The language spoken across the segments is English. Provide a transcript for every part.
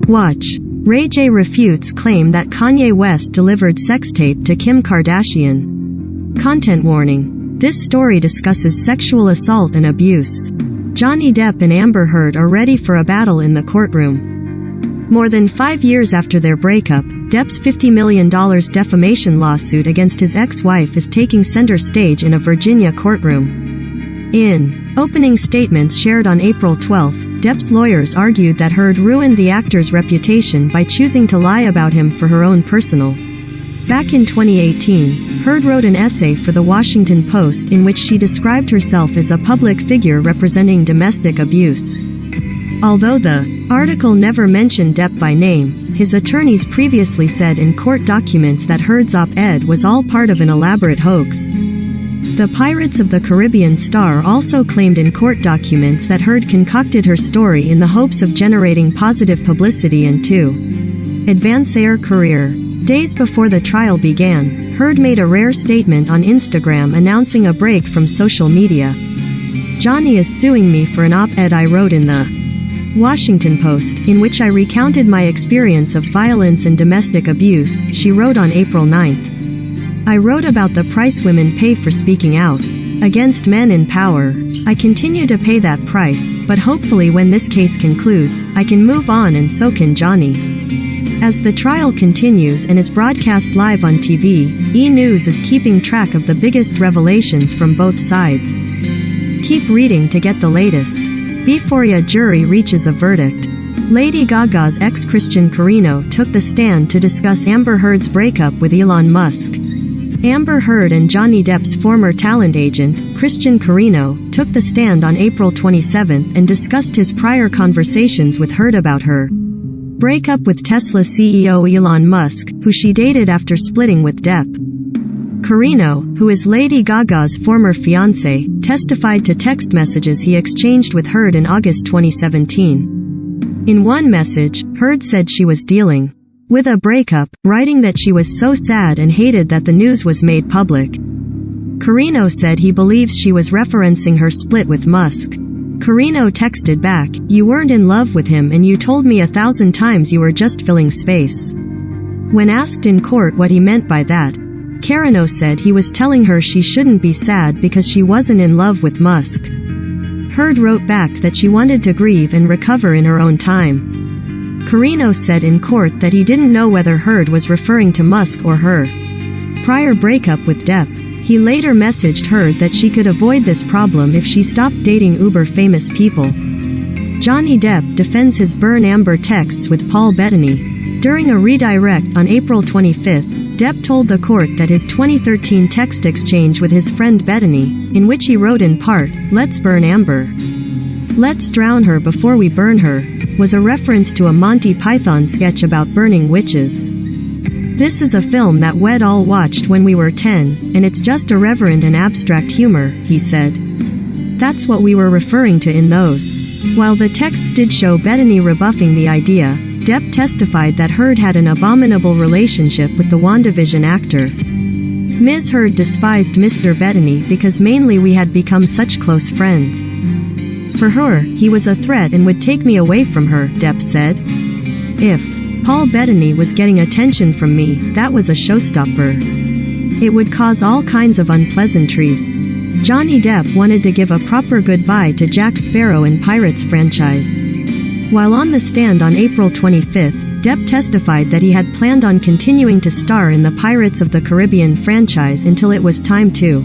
Watch. Ray J refutes claim that Kanye West delivered sex tape to Kim Kardashian. Content warning. This story discusses sexual assault and abuse. Johnny Depp and Amber Heard are ready for a battle in the courtroom. More than 5 years after their breakup, Depp's $50 million defamation lawsuit against his ex-wife is taking center stage in a Virginia courtroom. In opening statements shared on April 12, Depp's lawyers argued that Heard ruined the actor's reputation by choosing to lie about him for her own personal. Back in 2018, Heard wrote an essay for The Washington Post in which she described herself as a public figure representing domestic abuse. Although the article never mentioned Depp by name, his attorneys previously said in court documents that Heard's op-ed was all part of an elaborate hoax. The Pirates of the Caribbean star also claimed in court documents that Heard concocted her story in the hopes of generating positive publicity and to advance her career. Days before the trial began, Heard made a rare statement on Instagram announcing a break from social media. "Johnny is suing me for an op-ed I wrote in the Washington Post, in which I recounted my experience of violence and domestic abuse," she wrote on April 9. "I wrote about the price women pay for speaking out against men in power. I continue to pay that price, but hopefully when this case concludes, I can move on and so can Johnny." As the trial continues and is broadcast live on TV, E! News is keeping track of the biggest revelations from both sides. Keep reading to get the latest. Before a jury reaches a verdict. Lady Gaga's ex Christian Carino took the stand to discuss Amber Heard's breakup with Elon Musk. Amber Heard and Johnny Depp's former talent agent, Christian Carino, took the stand on April 27 and discussed his prior conversations with Heard about her breakup with Tesla CEO Elon Musk, who she dated after splitting with Depp. Carino, who is Lady Gaga's former fiancé, testified to text messages he exchanged with Heard in August 2017. In one message, Heard said she was dealing with a breakup, writing that she was so sad and hated that the news was made public. Carino said he believes she was referencing her split with Musk. Carino texted back, "You weren't in love with him and you told me 1,000 times you were just filling space." When asked in court what he meant by that, Carino said he was telling her she shouldn't be sad because she wasn't in love with Musk. Heard wrote back that she wanted to grieve and recover in her own time. Carino said in court that he didn't know whether Heard was referring to Musk or her prior breakup with Depp. He later messaged Heard that she could avoid this problem if she stopped dating uber-famous people. Johnny Depp defends his Burn Amber texts with Paul Bettany. During a redirect on April 25, Depp told the court that his 2013 text exchange with his friend Bettany, in which he wrote in part, "Let's burn Amber. Let's drown her before we burn her," was a reference to a Monty Python sketch about burning witches. "This is a film that we'd all watched when we were 10, and it's just irreverent and abstract humor," he said. That's what we were referring to in those. While the texts did show Bettany rebuffing the idea, Depp testified that Heard had an abominable relationship with the WandaVision actor. Ms. Heard despised Mr. Bettany because mainly we had become such close friends. For her, he was a threat and would take me away from her, Depp said. If Paul Bettany was getting attention from me, that was a showstopper. It would cause all kinds of unpleasantries. Johnny Depp wanted to give a proper goodbye to Jack Sparrow in Pirates franchise. While on the stand on April 25, Depp testified that he had planned on continuing to star in the Pirates of the Caribbean franchise until it was time to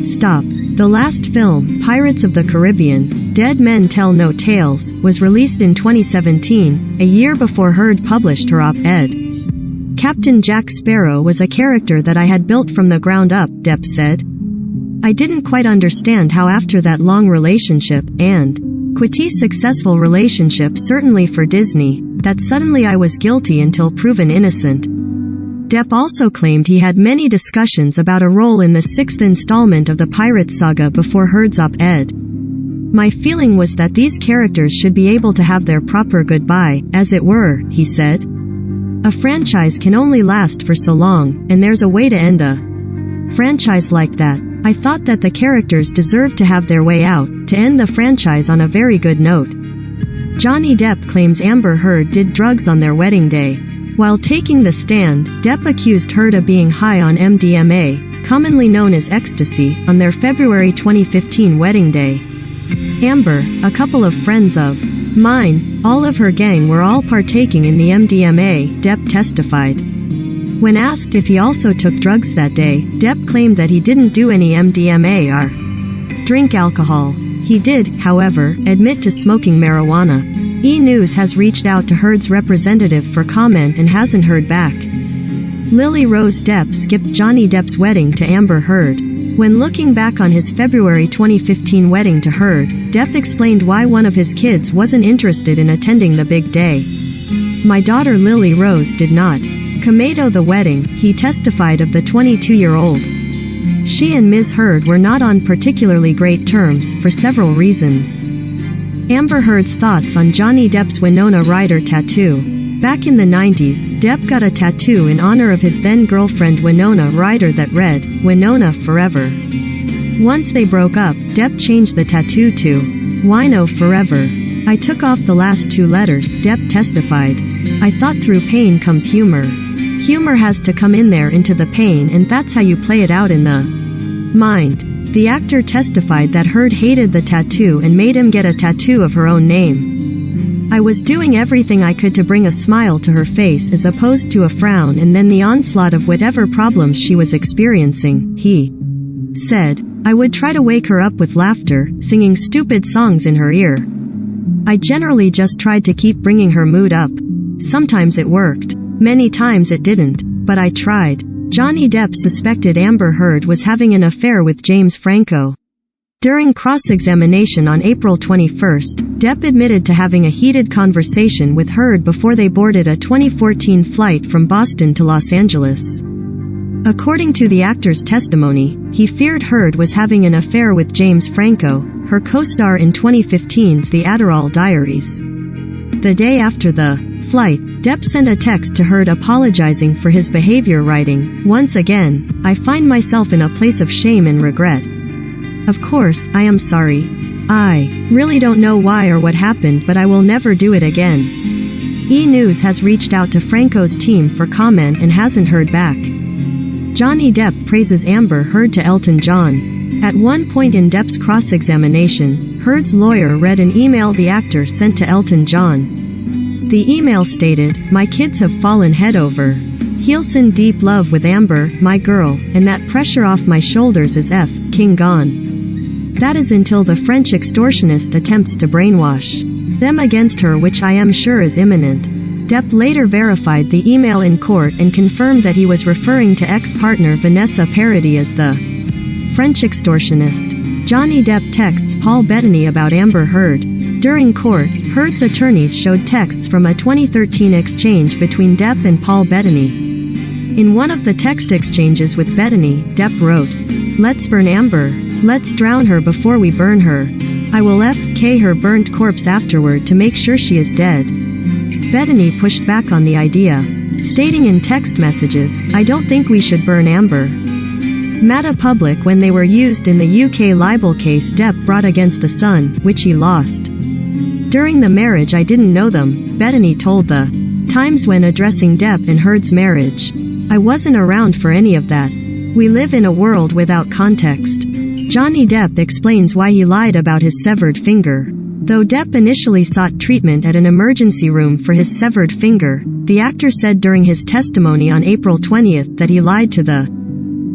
stop. The last film, Pirates of the Caribbean, Dead Men Tell No Tales, was released in 2017, a year before Heard published her op-ed. Captain Jack Sparrow was a character that I had built from the ground up, Depp said. I didn't quite understand how after that long relationship, and quite successful relationship certainly for Disney, that suddenly I was guilty until proven innocent. Depp also claimed he had many discussions about a role in the 6th installment of the Pirates saga before Heard's op-ed. My feeling was that these characters should be able to have their proper goodbye, as it were, he said. A franchise can only last for so long, and there's a way to end a franchise like that. I thought that the characters deserved to have their way out, to end the franchise on a very good note. Johnny Depp claims Amber Heard did drugs on their wedding day. While taking the stand, Depp accused Heard of being high on MDMA, commonly known as ecstasy, on their February 2015 wedding day. Amber, a couple of friends of mine, all of her gang were all partaking in the MDMA, Depp testified. When asked if he also took drugs that day, Depp claimed that he didn't do any MDMA or drink alcohol. He did, however, admit to smoking marijuana. E! News has reached out to Heard's representative for comment and hasn't heard back. Lily Rose Depp skipped Johnny Depp's wedding to Amber Heard. When looking back on his February 2015 wedding to Heard, Depp explained why one of his kids wasn't interested in attending the big day. "My daughter Lily Rose did not commit the wedding," he testified of the 22-year-old. She and Ms. Heard were not on particularly great terms, for several reasons. Amber Heard's thoughts on Johnny Depp's Winona Ryder tattoo. Back in the 90s, Depp got a tattoo in honor of his then-girlfriend Winona Ryder that read, "Winona Forever." Once they broke up, Depp changed the tattoo to "Wino Forever." "I took off the last two letters," Depp testified. "I thought through pain comes humor. Humor has to come in there into the pain, and that's how you play it out in the mind." The actor testified that Heard hated the tattoo and made him get a tattoo of her own name. "I was doing everything I could to bring a smile to her face as opposed to a frown, and then the onslaught of whatever problems she was experiencing," he said. "I would try to wake her up with laughter, singing stupid songs in her ear. I generally just tried to keep bringing her mood up. Sometimes it worked. Many times it didn't, but I tried." Johnny Depp suspected Amber Heard was having an affair with James Franco. During cross-examination on April 21, Depp admitted to having a heated conversation with Heard before they boarded a 2014 flight from Boston to Los Angeles. According to the actor's testimony, he feared Heard was having an affair with James Franco, her co-star in 2015's The Adderall Diaries. The day after the flight, Depp sent a text to Heard apologizing for his behavior, writing, "Once again, I find myself in a place of shame and regret. Of course, I am sorry. I really don't know why or what happened, but I will never do it again." E! News has reached out to Franco's team for comment and hasn't heard back. Johnny Depp praises Amber Heard to Elton John. At one point in Depp's cross-examination, Heard's lawyer read an email the actor sent to Elton John. The email stated, "My kids have fallen head over heels in deep love with Amber, my girl, and that pressure off my shoulders is King gone. That is until the French extortionist attempts to brainwash them against her, which I am sure is imminent." Depp later verified the email in court and confirmed that he was referring to ex-partner Vanessa Paradis as the French extortionist. Johnny Depp texts Paul Bettany about Amber Heard. During court, Heard's attorneys showed texts from a 2013 exchange between Depp and Paul Bettany. In one of the text exchanges with Bettany, Depp wrote, "Let's burn Amber. Let's drown her before we burn her. I will FK her burnt corpse afterward to make sure she is dead." Bettany pushed back on the idea, stating in text messages, "I don't think we should burn Amber." Made public when they were used in the UK libel case Depp brought against The Sun, which he lost. "During the marriage I didn't know them," Bettany told the Times when addressing Depp and Heard's marriage. "I wasn't around for any of that. We live in a world without context." Johnny Depp explains why he lied about his severed finger. Though Depp initially sought treatment at an emergency room for his severed finger, the actor said during his testimony on April 20 that he lied to the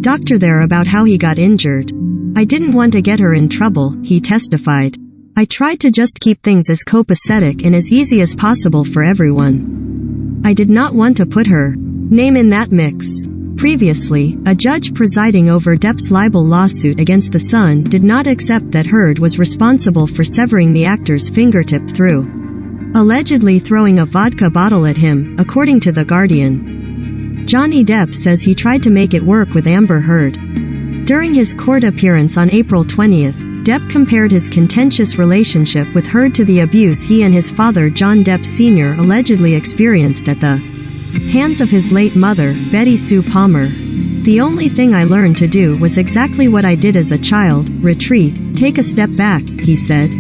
doctor there about how he got injured. "I didn't want to get her in trouble," he testified. "I tried to just keep things as copacetic and as easy as possible for everyone. I did not want to put her name in that mix." Previously, a judge presiding over Depp's libel lawsuit against The Sun did not accept that Heard was responsible for severing the actor's fingertip through allegedly throwing a vodka bottle at him, according to The Guardian. Johnny Depp says he tried to make it work with Amber Heard. During his court appearance on April 20, Depp compared his contentious relationship with Heard to the abuse he and his father John Depp Sr. allegedly experienced at the hands of his late mother, Betty Sue Palmer. "The only thing I learned to do was exactly what I did as a child, retreat, take a step back," he said.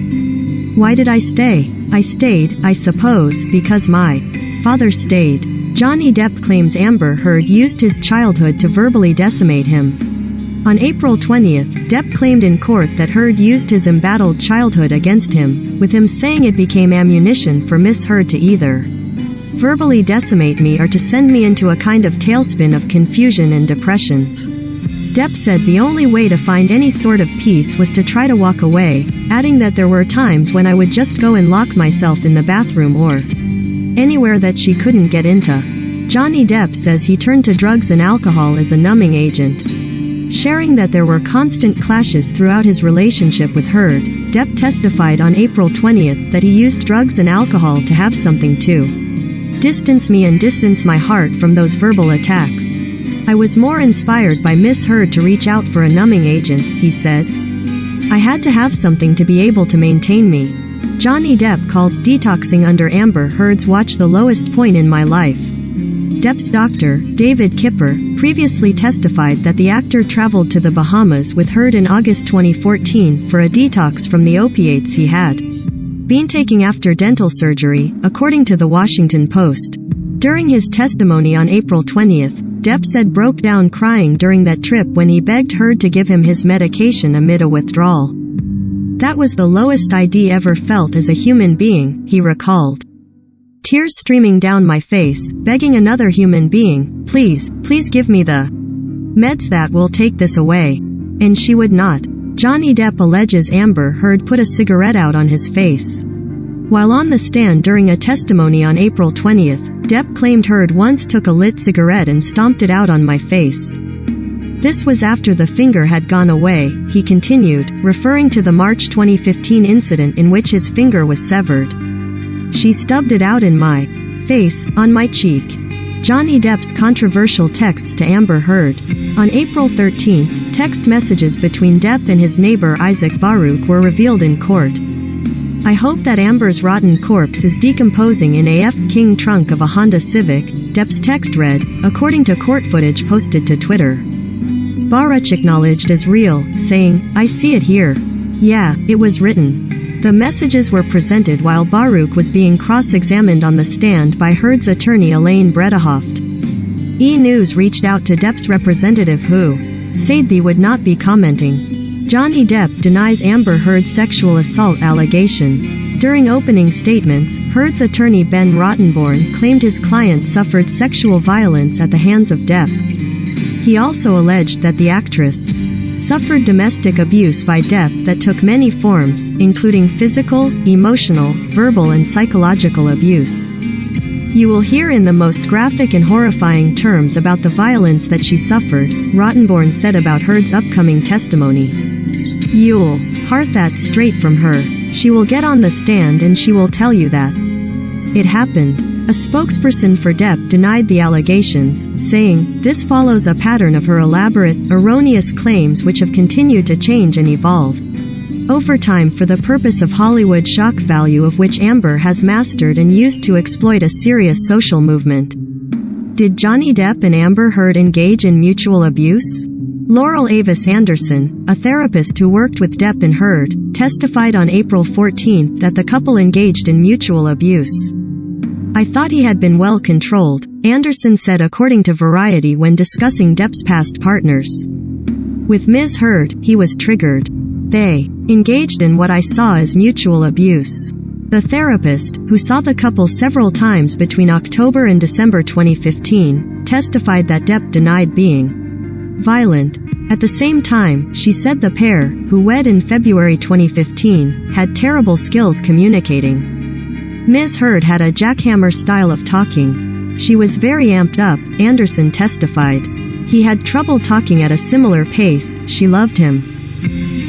"Why did I stay? I stayed, I suppose, because my father stayed. Johnny Depp claims Amber Heard used his childhood to verbally decimate him. On April 20th, Depp claimed in court that Heard used his embattled childhood against him, with him saying it became ammunition for Miss Heard to either verbally decimate me or to send me into a kind of tailspin of confusion and depression. Depp said the only way to find any sort of peace was to try to walk away, adding that there were times when I would just go and lock myself in the bathroom or anywhere that she couldn't get into. Johnny Depp says he turned to drugs and alcohol as a numbing agent. Sharing that there were constant clashes throughout his relationship with Heard, Depp testified on April 20th that he used drugs and alcohol to have something to distance me and distance my heart from those verbal attacks. I was more inspired by Miss Heard to reach out for a numbing agent, he said. I had to have something to be able to maintain me. Johnny Depp calls detoxing under Amber Heard's watch the lowest point in my life. Depp's doctor, David Kipper, previously testified that the actor traveled to the Bahamas with Heard in August 2014 for a detox from the opiates he had been taking after dental surgery, according to the Washington Post. During his testimony on April 20th, Depp said broke down crying during that trip when he begged Heard to give him his medication amid a withdrawal. That was the lowest I'd ever felt as a human being, he recalled. Tears streaming down my face, begging another human being, please give me the meds that will take this away. And she would not. Johnny Depp alleges Amber Heard put a cigarette out on his face. While on the stand during a testimony on April 20th, Depp claimed Heard once took a lit cigarette and stomped it out on my face. This was after the finger had gone away, he continued, referring to the March 2015 incident in which his finger was severed. She stubbed it out in my face, on my cheek. Johnny Depp's controversial texts to Amber Heard. On April 13th, text messages between Depp and his neighbor Isaac Baruch were revealed in court. I hope that Amber's rotten corpse is decomposing in a King trunk of a Honda Civic, Depp's text read, according to court footage posted to Twitter. Baruch acknowledged as real, saying, I see it here. Yeah, it was written. The messages were presented while Baruch was being cross-examined on the stand by Heard's attorney Elaine Bredehoft. E! News reached out to Depp's representative who said they would not be commenting. Johnny Depp denies Amber Heard's sexual assault allegation. During opening statements, Heard's attorney Ben Rottenborn claimed his client suffered sexual violence at the hands of Depp. He also alleged that the actress suffered domestic abuse by Depp that took many forms, including physical, emotional, verbal and psychological abuse. You will hear in the most graphic and horrifying terms about the violence that she suffered, Rottenborn said about Heard's upcoming testimony. You'll hear that straight from her. She will get on the stand and she will tell you that it happened. A spokesperson for Depp denied the allegations, saying, this follows a pattern of her elaborate, erroneous claims which have continued to change and evolve over time for the purpose of Hollywood shock value of which Amber has mastered and used to exploit a serious social movement. Did Johnny Depp and Amber Heard engage in mutual abuse? Laurel Avis Anderson, a therapist who worked with Depp and Heard, testified on April 14 that the couple engaged in mutual abuse. I thought he had been well controlled, Anderson said according to Variety when discussing Depp's past partners. With Ms. Heard, he was triggered. They engaged in what I saw as mutual abuse. The therapist, who saw the couple several times between October and December 2015, testified that Depp denied being violent. At the same time, she said the pair, who wed in February 2015, had terrible skills communicating. Ms. Heard had a jackhammer style of talking. She was very amped up, Anderson testified. He had trouble talking at a similar pace. She loved him.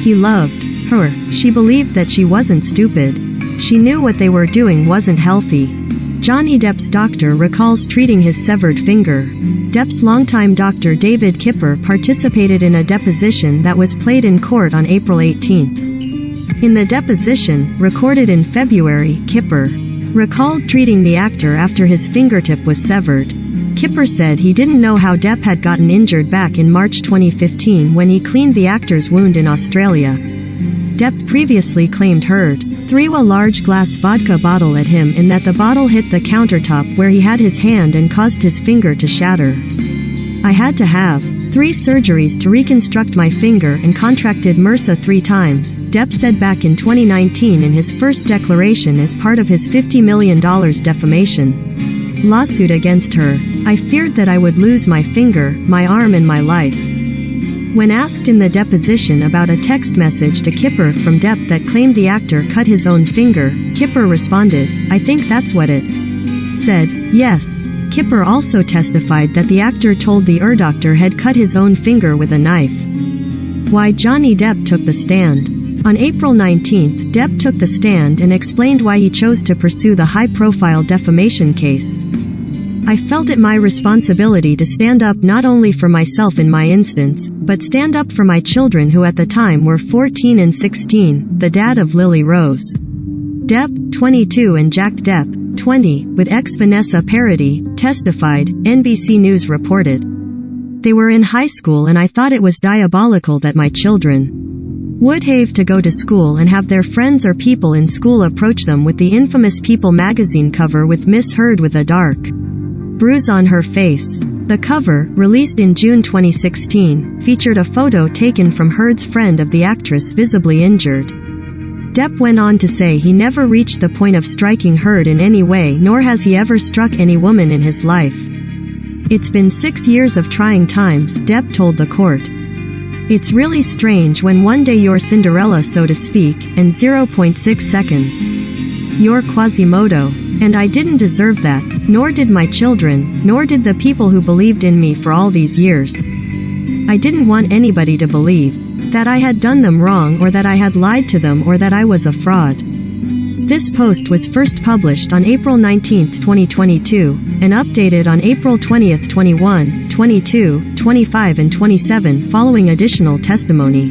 He loved her. She believed that she wasn't stupid. She knew what they were doing wasn't healthy. Johnny Depp's doctor recalls treating his severed finger. Depp's longtime doctor David Kipper participated in a deposition that was played in court on April 18. In the deposition, recorded in February, Kipper recalled treating the actor after his fingertip was severed. Kipper said he didn't know how Depp had gotten injured back in March 2015 when he cleaned the actor's wound in Australia. Depp previously claimed Heard threw a large glass vodka bottle at him and that the bottle hit the countertop where he had his hand and caused his finger to shatter. I had to have 3 surgeries to reconstruct my finger and contracted MRSA 3 times, Depp said back in 2019 in his first declaration as part of his $50 million defamation lawsuit against her. I feared that I would lose my finger, my arm and my life. When asked in the deposition about a text message to Kipper from Depp that claimed the actor cut his own finger, Kipper responded, "I think that's what it said." Yes. Kipper also testified that the actor told the doctor had cut his own finger with a knife. Why Johnny Depp took the stand. On April 19, Depp took the stand and explained why he chose to pursue the high-profile defamation case. "I felt it my responsibility to stand up not only for myself in my instance, but stand up for my children who at the time were 14 and 16, the dad of Lily Rose. Depp, 22 and Jack Depp, 20, with ex-Vanessa Paradis, testified, NBC News reported. They were in high school and I thought it was diabolical that my children would have to go to school and have their friends or people in school approach them with the infamous People magazine cover with Miss Heard with a dark bruise on her face. The cover, released in June 2016, featured a photo taken from Heard's friend of the actress visibly injured. Depp went on to say he never reached the point of striking Heard in any way, nor has he ever struck any woman in his life. It's been 6 years of trying times, Depp told the court. It's really strange when one day you're Cinderella so to speak, and 0.6 seconds. You're Quasimodo. And I didn't deserve that, nor did my children, nor did the people who believed in me for all these years. I didn't want anybody to believe that I had done them wrong or that I had lied to them or that I was a fraud." This post was first published on April 19, 2022, and updated on April 20, 21, 22, 25 and 27 following additional testimony.